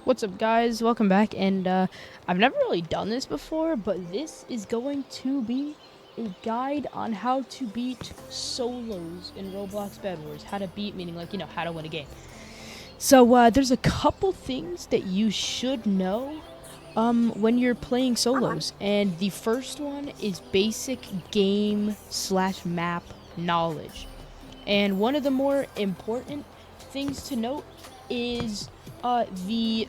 What's up, guys? Welcome back. And I've never really done this before, but this is going to be a guide on how to beat solos in Roblox BedWars. How to beat, meaning like, how to win a game. So there's a couple things that you should know when you're playing solos. And the first one is basic game/map knowledge. And one of the more important things to note is the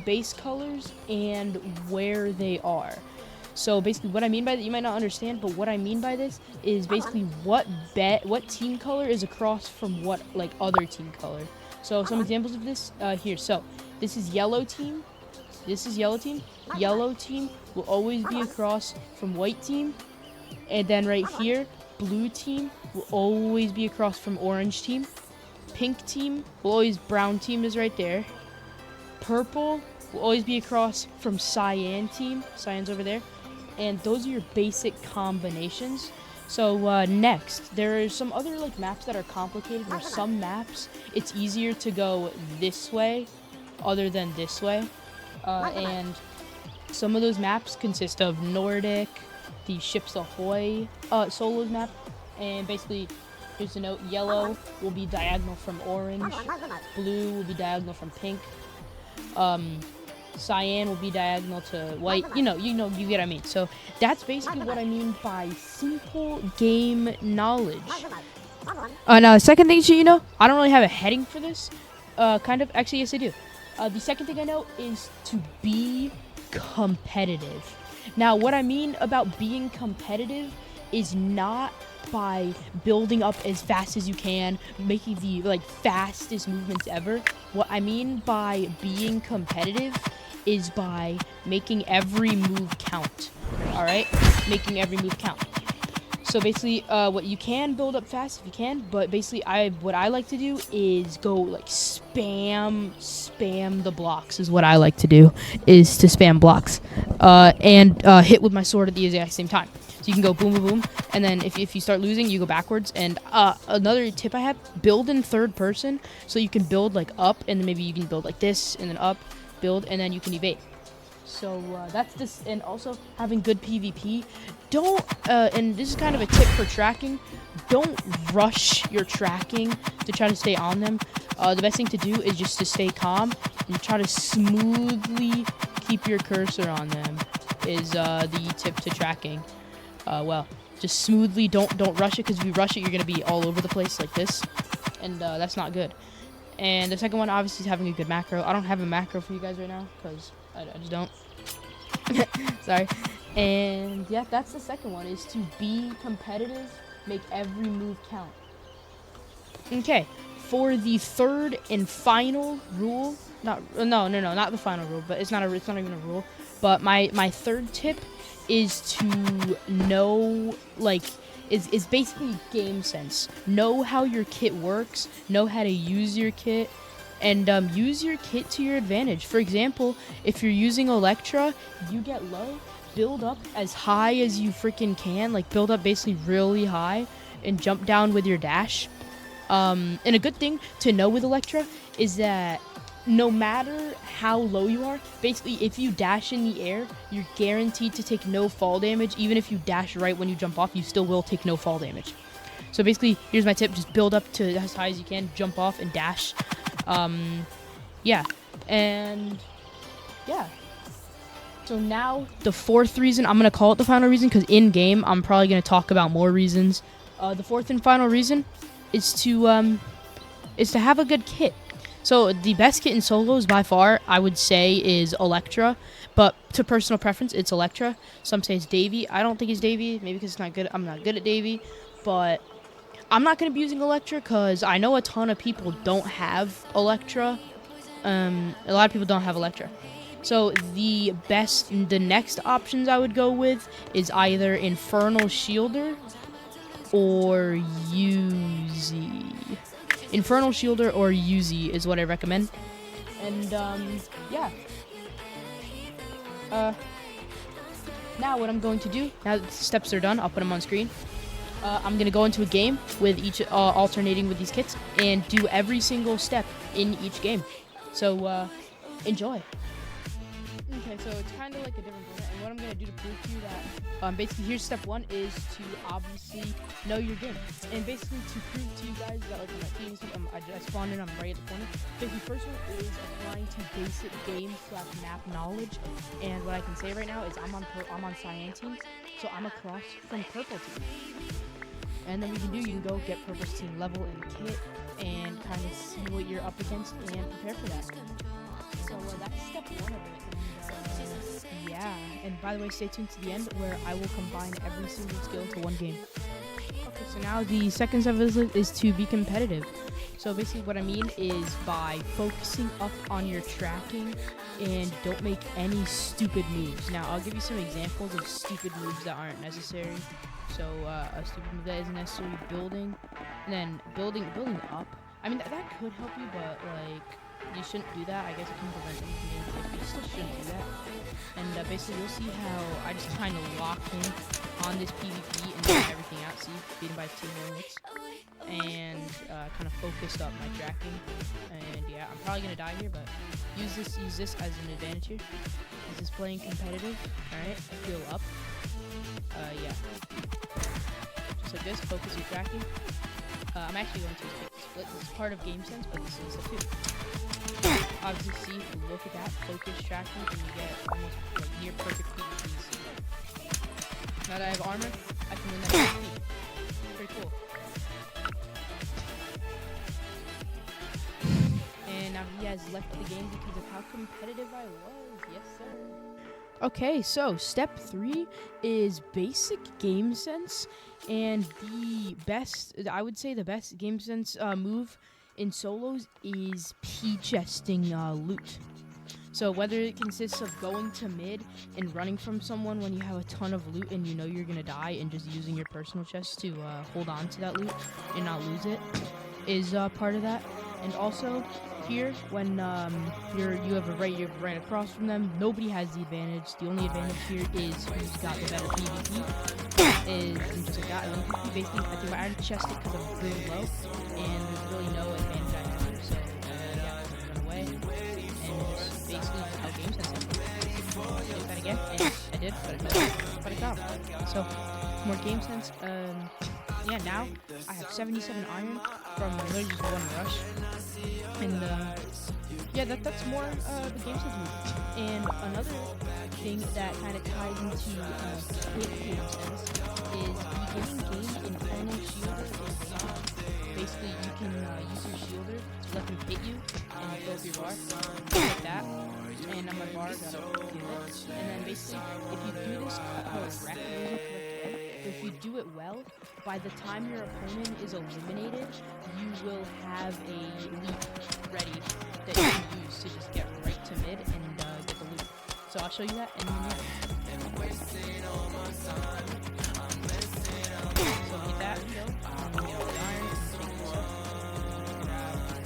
base colors and where they are. So basically, what I mean by that, you might not understand, but what I mean by this is basically what team color is across from what other team color. So some examples of this here. So this is yellow team. This is yellow team. Yellow team will always be across from white team, and then right here, blue team will always be across from orange team. Pink team will always, brown team is right there. Purple will always be across from cyan team. Cyan's over there. And those are your basic combinations. So next, there are some other maps that are complicated. Where some maps, it's easier to go this way other than this way. And some of those maps consist of Nordic, the Ships Ahoy solos map. And basically, here's a note: yellow will be diagonal from orange, blue will be diagonal from pink, cyan will be diagonal to white. You get what I mean. So that's basically what I mean by simple game knowledge. Now the second thing I don't really have a heading for this. Actually, yes I do. The second thing I know is to be competitive. Now what I mean about being competitive is not by building up as fast as you can, making the fastest movements ever. What I mean by being competitive is by making every move count. All right, making every move count. So basically, what you can build up fast if you can, but basically, what I like to do is go spam the blocks. Is what I like to do, is to spam blocks, and hit with my sword at the exact same time. So you can go boom, boom, boom, and then if you start losing, you go backwards. And another tip I have: build in third person, so you can build up, and then maybe you can build like this, and then up, build, and then you can evade. So that's this, and also having good PvP. Don't, and this is kind of a tip for tracking, don't rush your tracking to try to stay on them. The best thing to do is just to stay calm and try to smoothly keep your cursor on them is the tip to tracking. Just smoothly, don't rush it, because if you rush it, you're going to be all over the place like this, and that's not good. And the second one, obviously, is having a good macro. I don't have a macro for you guys right now, because I just don't. Sorry. And yeah, that's the second one, is to be competitive, make every move count. Okay, for the third and final rule, not the final rule, but it's not even a rule, but my third tip is to know, is basically game sense. Know how your kit works, know how to use your kit, and use your kit to your advantage. For example, if you're using Electra, you get low, build up as high as you freaking can, build up basically really high, and jump down with your dash. And a good thing to know with Electra is that no matter how low you are, basically if you dash in the air, you're guaranteed to take no fall damage. Even if you dash right when you jump off, you still will take no fall damage. So basically, here's my tip: just build up to as high as you can, jump off, and dash. Yeah, and yeah. So now the fourth reason, I'm gonna call it the final reason, because in game I'm probably gonna talk about more reasons. The fourth and final reason is to have a good kit. So the best kit in solos by far, I would say, is Electra, but to personal preference, it's Electra. Some say it's Davy. I don't think it's Davy, maybe because it's not good. I'm not good at Davy, but I'm not going to be using Electra because I know a ton of people don't have Electra. A lot of people don't have Electra. So the next options I would go with is either Infernal Shielder or Uzi. Infernal Shielder or Uzi is what I recommend. And yeah. Now what I'm going to do, now that the steps are done, I'll put them on screen. I'm going to go into a game with each alternating with these kits and do every single step in each game. So enjoy. Okay, so it's kind of like a different format, and what I'm gonna do to prove to you that, basically, here's step one is to obviously know your game, and basically to prove to you guys that like on my team, I spawned in, I'm right at the corner. Basically, first one is applying to basic game/map knowledge, and what I can say right now is I'm on cyan team, so I'm across from purple team, and then you can go get purple's team level and kit, and kind of see what you're up against and prepare for that. So that's step one of it. Yeah, and by the way, stay tuned to the end where I will combine every single skill into one game. Okay, so now the second step is to be competitive. So basically what I mean is by focusing up on your tracking and don't make any stupid moves. Now, I'll give you some examples of stupid moves that aren't necessary. So a stupid move that isn't necessarily building, and then building up. I mean, that could help you, but like, you shouldn't do that. I guess it can prevent you from being but you still shouldn't do that. And basically, you'll see how I just kind of lock in on this PvP and get everything out. See, beaten by 2 more hits, and kind of focused up my tracking. And yeah, I'm probably gonna die here, but use this as an advantage here. This is playing competitive. All right, heal up. Yeah, just like this. Focus your tracking. I'm actually going to take the split. This is part of game sense, but this is a 2. Obviously, see, if you look at that, focus tracking, and you get almost like near perfect PvPs. Now that I have armor, I can win that PvP. Pretty cool. And now he has left the game because of how competitive I was. Yes, sir. Okay, so step 3 is basic game sense, and I would say the best game sense move in solos is P-chesting loot. So whether it consists of going to mid and running from someone when you have a ton of loot and you know you're gonna die, and just using your personal chest to hold on to that loot and not lose it, is part of that. And also here, when you have right across from them, nobody has the advantage. The only advantage here is who's got the better PvP. And just like that, I think basically I think I iron chest it because I'm really low, and there's really no advantage I have here, so yeah, run away, and just basically how game sense is. Do that again, and I did, but I got so more game sense. Yeah, now I have 77 iron from literally just one rush, and yeah, that's more the game sense move. And another thing that kind of ties into quick game sense is beginning game in opponent shielder is basically you can use your shielder to let them hit you and fill up your bar like that. And now my bar got a and then basically if you do this correctly, if you do it well, by the time your opponent is eliminated, you will have a leap ready that you can use to just get right to mid and get the loot. So I'll show you that, and then yeah. So get that, and then get all the iron, and take this up.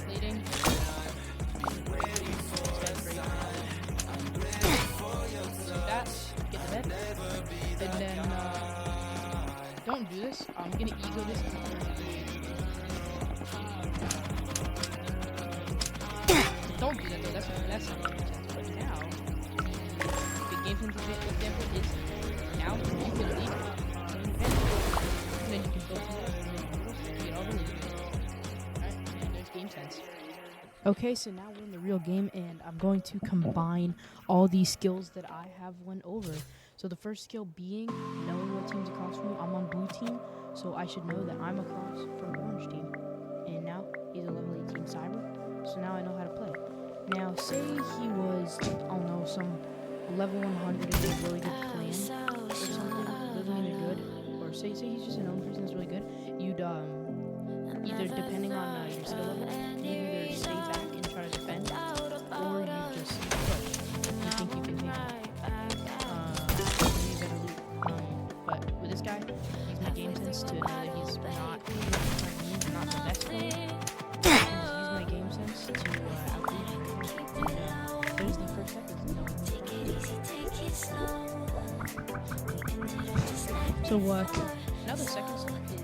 Leading. That, get the bed, and then don't do this. I'm gonna ego this. Don't do that though. That's not good. But now, the game sense example is now you can leave, and then you can go through it, and get all the loot. Alright, and there's game sense. Okay, so now we're in the real game, and I'm going to combine all these skills that I have went over. So the first skill being knowing what team's across from me. I'm on blue team, so I should know that I'm across from orange team. And now he's a level 18 cyber, so now I know how to play. Now say he was, I don't know, some level 100 is a really good clan or something, living in a good, or say he's just a known person that's really good. You'd either depending on your skill level, you either stay back and try to defend, or you just push. You think you can handle it. But with this guy, he's my game sense to know that he's not the best player. And just use my game sense to outlead him. And there's the first step, is knowing so now the second step is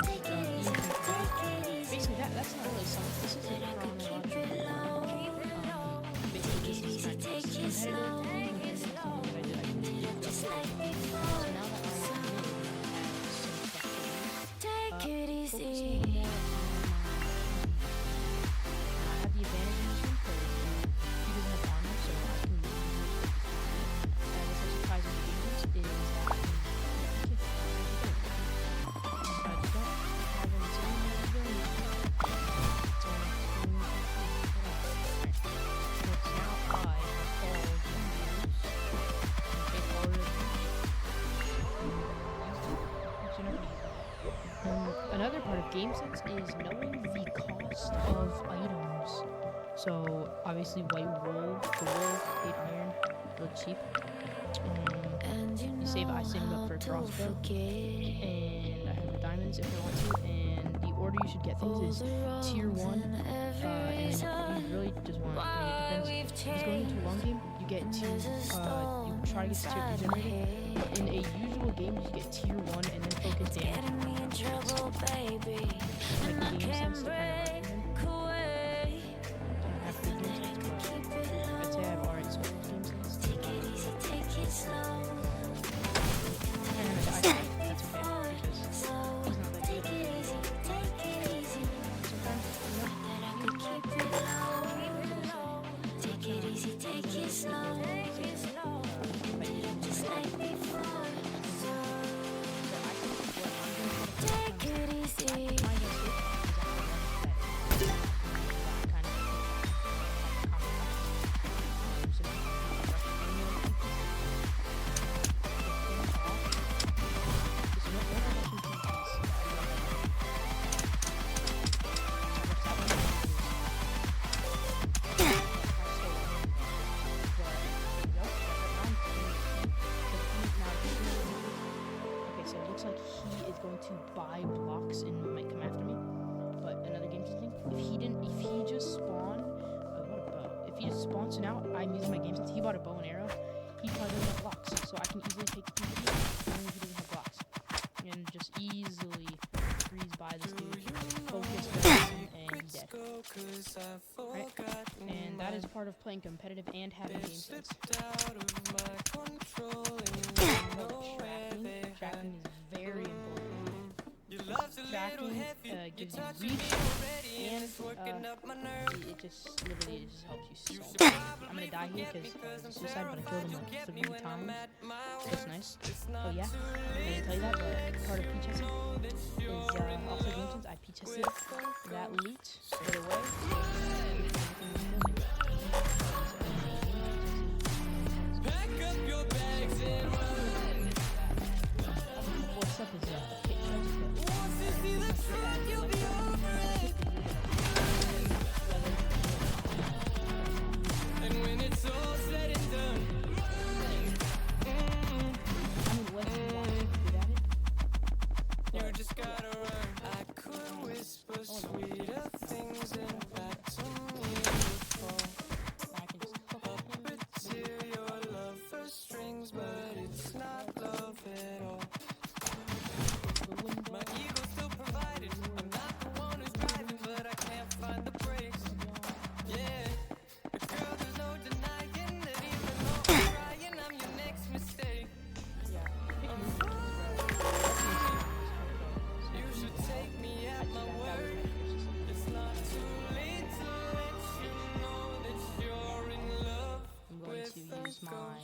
basically that's not really something. This isn't chronological. Basically this is kind of competitive games that I did, I can do it. So now that I'm Take it easy. focusing more I have the advantage in this one because he doesn't have armor, so I can use it. And what's also ties into games is that I can I just don't have any certain ability. So now I have all another part of game sense is knowing the cost of items. So obviously white wool, gold, 8 iron, really cheap. I save them up for a crossbow, and I have diamonds if I want to. And the order you should get things is tier 1, and then you really just want. I mean, it depends. If it's going into a long game, you get tier. You try to get to tier 2 generated. But in a usual game, you get tier 1 and then focus damage. Like game sense to kind of recommend. I'd say I have alright sort of game sense. That's okay, because he's not that good. To buy blocks and might come after me, but another game thing. If he just spawned, what a bow. If he just spawns, so now I'm using my game sense. He bought a bow and arrow. He probably doesn't have blocks, so I can easily take the PvP even if he doesn't have blocks, and just easily freeze by this dude, focus and he's dead. Right? And that is part of playing competitive and having game sense. Tracking is very important. Tracking gives you reach, and it just literally helps you so much. I'm gonna die here because it's a suicide, but I killed him like 3 times. That's nice. Oh yeah, I didn't tell you that, but part of P-chesting is also games. I P-chested that loot right away. Pack up your bags and run. What's up is and when it's all said and done, you just gotta run. I could whisper sweeter things and back to me before. Puppeteer your love for strings, but it's not love at all. My ego's still provided. I'm not the one who's driving, but I can't find the brakes. Yeah, girl, there's no denying that even though I'm trying, I'm your next mistake. You should take me at my word. It's not too late to let you know that you're in love. I'm going to use my